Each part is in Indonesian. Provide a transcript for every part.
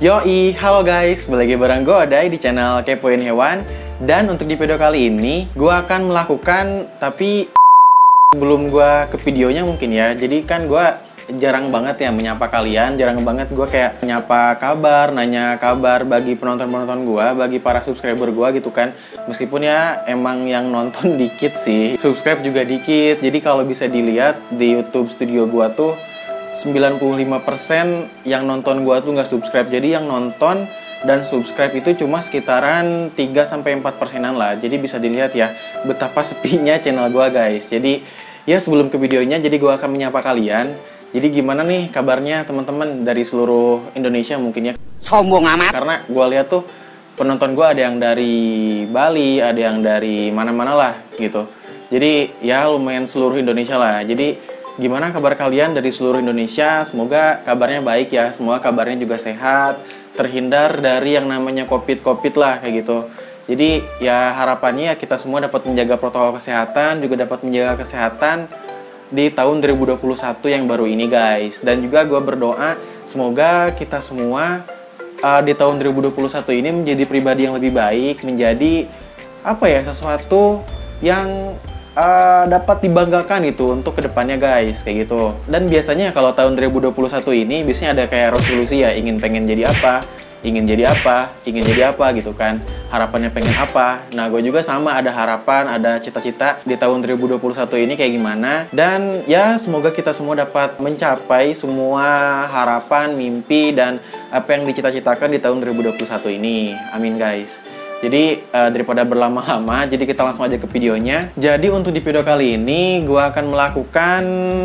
Yoi, halo guys, balik lagi bareng gue Odai di channel Kepoin Hewan. Dan untuk di video kali ini, gue akan melakukan, tapi belum gue ke videonya mungkin ya. Jadi kan gue jarang banget ya menyapa kalian, jarang banget gue kayak menyapa kabar, nanya kabar bagi penonton-penonton gue, bagi para subscriber gue gitu kan. Meskipun ya emang yang nonton dikit sih, subscribe juga dikit. Jadi kalau bisa dilihat di YouTube studio gue tuh 95% yang nonton gua tuh nggak subscribe. Jadi yang nonton dan subscribe itu cuma sekitaran 3-4%-an lah. Jadi bisa dilihat ya betapa sepinya channel gua guys. Jadi ya sebelum ke videonya, jadi gua akan menyapa kalian. Jadi gimana nih kabarnya teman-teman dari seluruh Indonesia mungkin ya. Sombong amat. Karena gua lihat tuh penonton gua ada yang dari Bali, ada yang dari mana-mana lah gitu. Jadi ya lumayan seluruh Indonesia lah. Jadi gimana kabar kalian dari seluruh Indonesia? Semoga kabarnya baik ya, semoga kabarnya juga sehat, terhindar dari yang namanya COVID lah kayak gitu. Jadi ya harapannya ya kita semua dapat menjaga protokol kesehatan, juga dapat menjaga kesehatan di tahun 2021 yang baru ini guys. Dan juga gue berdoa semoga kita semua di tahun 2021 ini menjadi pribadi yang lebih baik, menjadi apa ya, sesuatu yang dapat dibanggakan gitu untuk kedepannya guys, kayak gitu. Dan biasanya kalau tahun 2021 ini biasanya ada kayak resolusi ya, pengen jadi apa, ingin jadi apa gitu kan, harapannya pengen apa. Nah gue juga sama, ada harapan, ada cita-cita di tahun 2021 ini kayak gimana. Dan ya semoga kita semua dapat mencapai semua harapan, mimpi, dan apa yang dicita-citakan di tahun 2021 ini. Amin guys. Jadi daripada berlama-lama, jadi kita langsung aja ke videonya. Jadi untuk di video kali ini, gue akan melakukan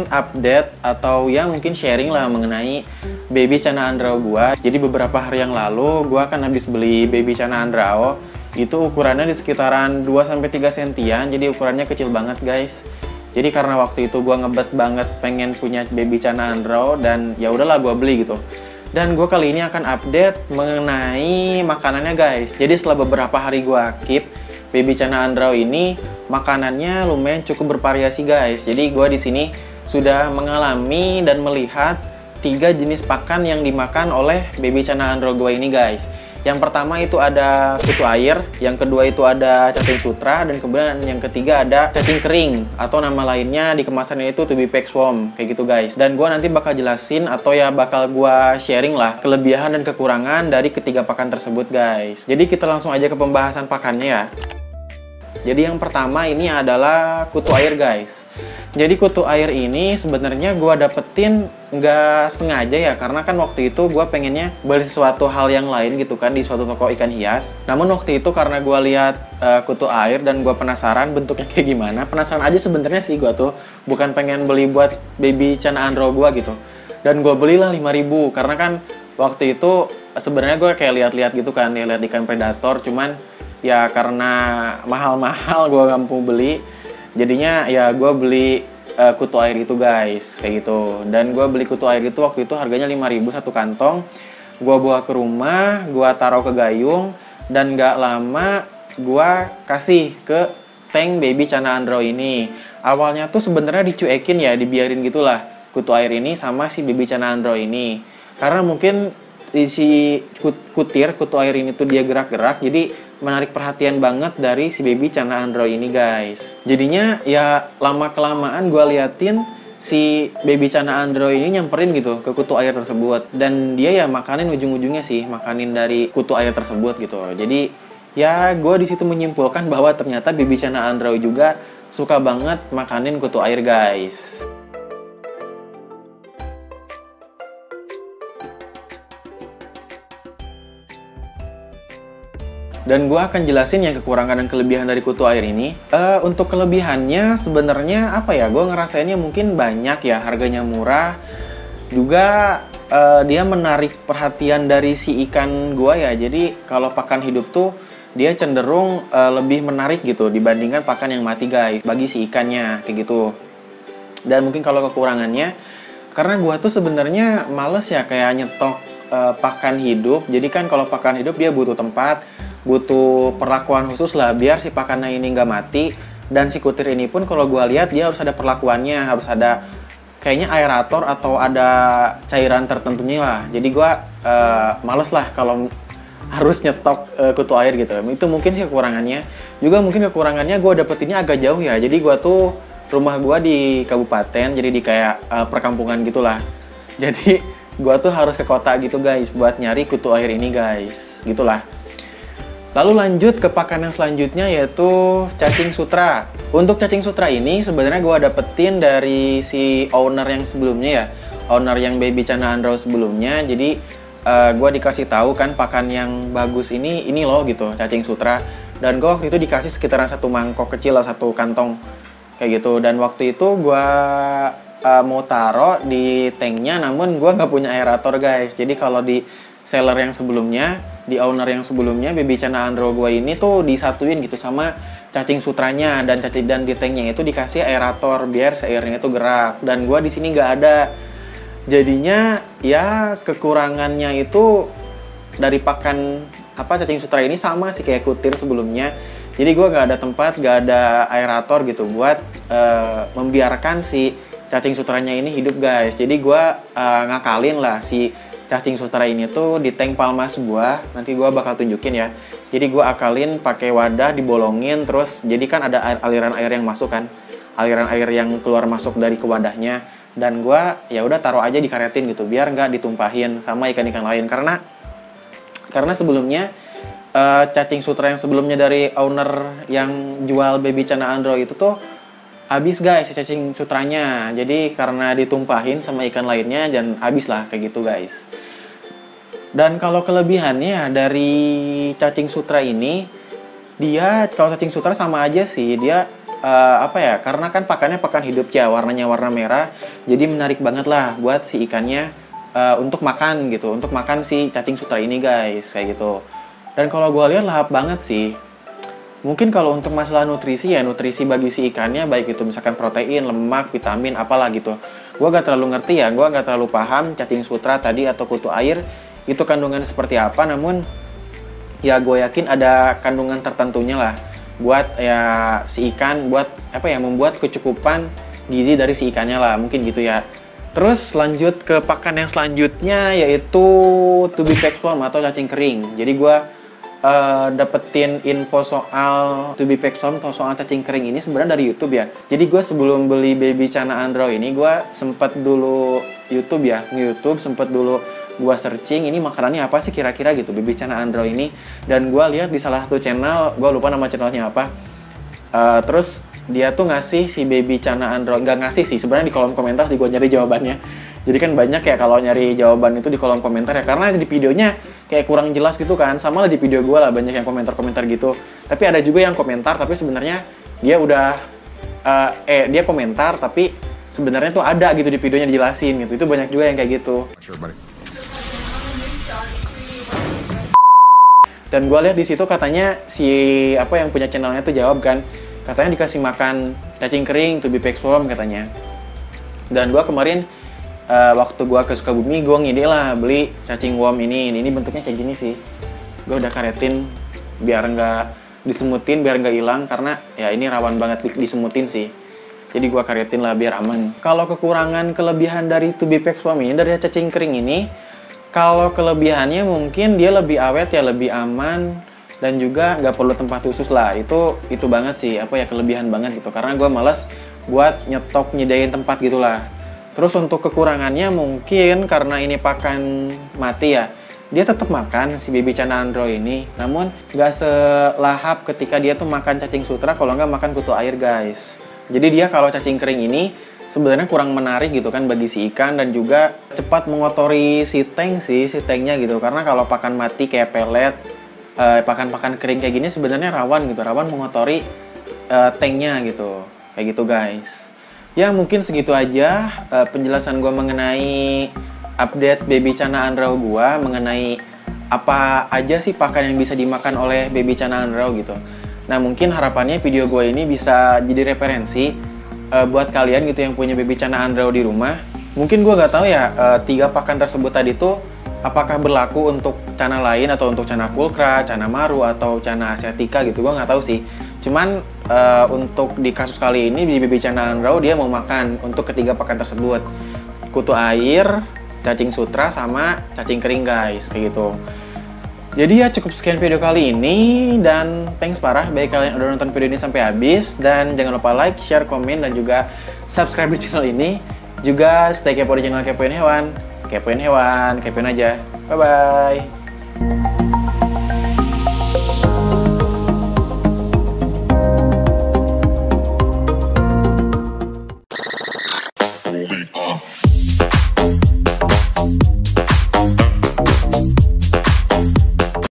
update atau ya mungkin sharing lah mengenai baby Channa Andrao gue. Jadi beberapa hari yang lalu, gue akan habis beli baby Channa Andrao. Itu ukurannya di sekitaran 2-3 sentian, jadi ukurannya kecil banget guys. Jadi karena waktu itu gue ngebet banget pengen punya baby Channa Andrao, dan ya udahlah gue beli gitu. Dan gue kali ini akan update mengenai makanannya guys. Jadi setelah beberapa hari gue keep baby Channa Andrao ini, makanannya lumayan cukup bervariasi guys. Jadi gue di sini sudah mengalami dan melihat 3 jenis pakan yang dimakan oleh baby Channa Andrao gue ini guys. Yang pertama itu ada kutu air, yang kedua itu ada cacing sutra, dan kemudian yang ketiga ada cacing kering, atau nama lainnya di kemasannya itu to be pack swarm, kayak gitu guys. Dan gue nanti bakal jelasin atau ya bakal gue sharing lah kelebihan dan kekurangan dari ketiga pakan tersebut guys. Jadi kita langsung aja ke pembahasan pakannya ya. Jadi yang pertama ini adalah kutu air guys. Jadi kutu air ini sebenarnya gue dapetin nggak sengaja ya, karena kan waktu itu gue pengennya beli sesuatu hal yang lain gitu kan di suatu toko ikan hias. Namun waktu itu karena gue lihat kutu air dan gue penasaran bentuknya kayak gimana, penasaran aja sebenarnya sih gue tuh, bukan pengen beli buat baby Channa Andrao gue gitu. Dan gue belilah 5.000 karena kan waktu itu sebenarnya gue kayak lihat-lihat gitu kan, lihat ikan predator, cuman ya karena mahal-mahal gue gak mampu beli, jadinya ya gue beli kutu air itu guys, kayak gitu. Dan gue beli kutu air itu waktu itu harganya 5.000 satu kantong. Gue bawa ke rumah, gue taruh ke gayung, dan gak lama gue kasih ke tank baby Channa Andrao ini. Awalnya tuh sebenarnya dicuekin ya, dibiarin gitulah kutu air ini sama si baby Channa Andrao ini, karena mungkin si kutu air ini tuh dia gerak-gerak, jadi menarik perhatian banget dari si baby Channa Andrao ini guys. Jadinya ya lama-kelamaan gue liatin si baby Channa Andrao ini nyamperin gitu ke kutu air tersebut, dan dia ya makanin ujung-ujungnya sih, makanin dari kutu air tersebut gitu. Jadi ya gue di situ menyimpulkan bahwa ternyata baby Channa Andrao juga suka banget makanin kutu air guys. Dan gue akan jelasin yang kekurangan dan kelebihan dari kutu air ini. Untuk kelebihannya sebenarnya apa ya, gue ngerasainnya mungkin banyak ya, harganya murah. Juga dia menarik perhatian dari si ikan gue ya. Jadi kalau pakan hidup tuh dia cenderung lebih menarik gitu dibandingkan pakan yang mati guys, bagi si ikannya kayak gitu. Dan mungkin kalau kekurangannya, karena gue tuh sebenarnya males ya kayak nyetok pakan hidup. Jadi kan kalau pakan hidup dia butuh tempat, butuh perlakuan khusus lah biar si pakannya ini nggak mati. Dan si kutir ini pun kalau gue lihat dia harus ada perlakuannya, harus ada kayaknya aerator atau ada cairan tertentunya lah. Jadi gue males lah kalau harus nyetok kutu air gitu. Itu mungkin sih kekurangannya. Juga mungkin kekurangannya gue dapetinnya agak jauh ya. Jadi gue tuh rumah gue di kabupaten, jadi di kayak perkampungan gitulah. Jadi gue tuh harus ke kota gitu guys buat nyari kutu air ini guys. Gitulah. Lalu lanjut ke pakan yang selanjutnya yaitu cacing sutra. Untuk cacing sutra ini sebenarnya gue dapetin dari si owner yang sebelumnya ya. Owner yang Baby Channa Andro sebelumnya. Jadi gue dikasih tahu kan pakan yang bagus ini loh gitu, cacing sutra. Dan gue waktu itu dikasih sekitaran 1 mangkok kecil lah, 1 kantong kayak gitu. Dan waktu itu gue mau taruh di tanknya, namun gue nggak punya aerator guys. Jadi kalau di seller yang sebelumnya, di owner yang sebelumnya, Baby Channa Andro gue ini tuh disatuin gitu sama cacing sutranya, dan di tanknya itu dikasih aerator biar si airnya itu gerak. Dan gue di sini nggak ada, jadinya ya kekurangannya itu dari pakan cacing sutra ini sama sih kayak kutir sebelumnya. Jadi gue nggak ada tempat, nggak ada aerator gitu buat membiarkan si cacing sutranya ini hidup guys. Jadi gue ngakalin lah si cacing sutra ini tuh di tank palmas gua. Nanti gua bakal tunjukin ya. Jadi gua akalin pakai wadah, dibolongin, terus jadi kan ada aliran air yang masuk kan, aliran air yang keluar masuk dari ke wadahnya. Dan gua ya udah taruh aja di karetin gitu biar nggak ditumpahin sama ikan-ikan lain. Karena sebelumnya cacing sutra yang sebelumnya dari owner yang jual Baby Channa Andro itu tuh habis guys cacing sutranya. Jadi karena ditumpahin sama ikan lainnya dan habis lah kayak gitu guys. Dan kalau kelebihannya dari cacing sutra ini, dia kalau cacing sutra sama aja sih, dia karena kan pakannya pakan hidup ya, warnanya warna merah, jadi menarik banget lah buat si ikannya untuk makan gitu, untuk makan si cacing sutra ini guys kayak gitu. Dan kalau gue lihat lahap banget sih. Mungkin kalau untuk masalah nutrisi ya, nutrisi bagi si ikannya baik itu misalkan protein, lemak, vitamin, apalah gitu. Gue gak terlalu ngerti ya, gue gak terlalu paham cacing sutra tadi atau kutu air itu kandungan seperti apa. Namun ya gue yakin ada kandungan tertentunya lah buat ya si ikan, buat membuat kecukupan gizi dari si ikannya lah, mungkin gitu ya. Terus lanjut ke pakan yang selanjutnya yaitu tubipexworm atau cacing kering. Jadi gue dapetin info soal tubipexworm atau soal cacing kering ini sebenarnya dari YouTube ya. Jadi gue sebelum beli Baby Channa Andro ini, gue sempet dulu YouTube ya, nge-YouTube sempet dulu gue searching ini makanannya apa sih kira-kira gitu Baby Channa Andro ini. Dan gue lihat di salah satu channel, gue lupa nama channelnya apa. Terus dia tuh ngasih si Baby Channa Andro, nggak ngasih sih sebenarnya, di kolom komentar sih gue nyari jawabannya. Jadi kan banyak ya kalau nyari jawaban itu di kolom komentar ya, karena di videonya kayak kurang jelas gitu kan. Sama lah di video gue lah banyak yang komentar-komentar gitu. Tapi ada juga yang komentar tapi sebenarnya dia udah dia komentar tapi sebenarnya tuh ada gitu di videonya dijelasin gitu. Itu banyak juga yang kayak gitu. Dan gue lihat di situ katanya si yang punya channelnya tuh jawab kan, katanya dikasih makan cacing kering tubipexworm katanya. Dan gue kemarin waktu gue ke Sukabumi, gue ngide lah beli cacing worm ini bentuknya kayak gini sih. Gue udah karetin biar nggak disemutin, biar nggak hilang, karena ya ini rawan banget disemutin sih. Jadi gue karetin lah biar aman. Kalau kekurangan kelebihan dari tubipexworm ini, dari cacing kering ini, kalau kelebihannya mungkin dia lebih awet ya, lebih aman, dan juga nggak perlu tempat khusus lah. Itu banget sih, kelebihan banget gitu. Karena gue malas buat nyediain tempat gitulah. Terus untuk kekurangannya mungkin karena ini pakan mati ya, dia tetap makan si Baby Channa Andro ini, namun nggak selahap ketika dia tuh makan cacing sutra kalau nggak makan kutu air guys. Jadi dia kalau cacing kering ini sebenarnya kurang menarik gitu kan bagi si ikan, dan juga cepat mengotori si tanknya gitu. Karena kalau pakan mati kayak pelet, pakan-pakan kering kayak gini sebenarnya rawan mengotori tanknya gitu, kayak gitu guys. Ya mungkin segitu aja penjelasan gue mengenai update Baby Channa Andro gue, mengenai apa aja sih pakan yang bisa dimakan oleh Baby Channa Andro gitu. Nah mungkin harapannya video gue ini bisa jadi referensi buat kalian gitu yang punya Baby Channa Andro di rumah. Mungkin gue gak tahu ya 3 pakan tersebut tadi tuh apakah berlaku untuk Channa lain atau untuk Channa pulchra, Channa maru, atau Channa asiatica gitu. Gue gak tahu sih. Cuman untuk di kasus kali ini di Bibi Chandra dia mau makan untuk ketiga pakan tersebut. Kutu air, cacing sutra, sama cacing kering guys, kayak gitu. Jadi ya cukup sekian video kali ini, dan thanks parah bagi kalian udah nonton video ini sampai habis, dan jangan lupa like, share, komen, dan juga subscribe di channel ini. Juga stay kepo di channel Kepoin Hewan, kepoin hewan, kepoin aja. Bye bye.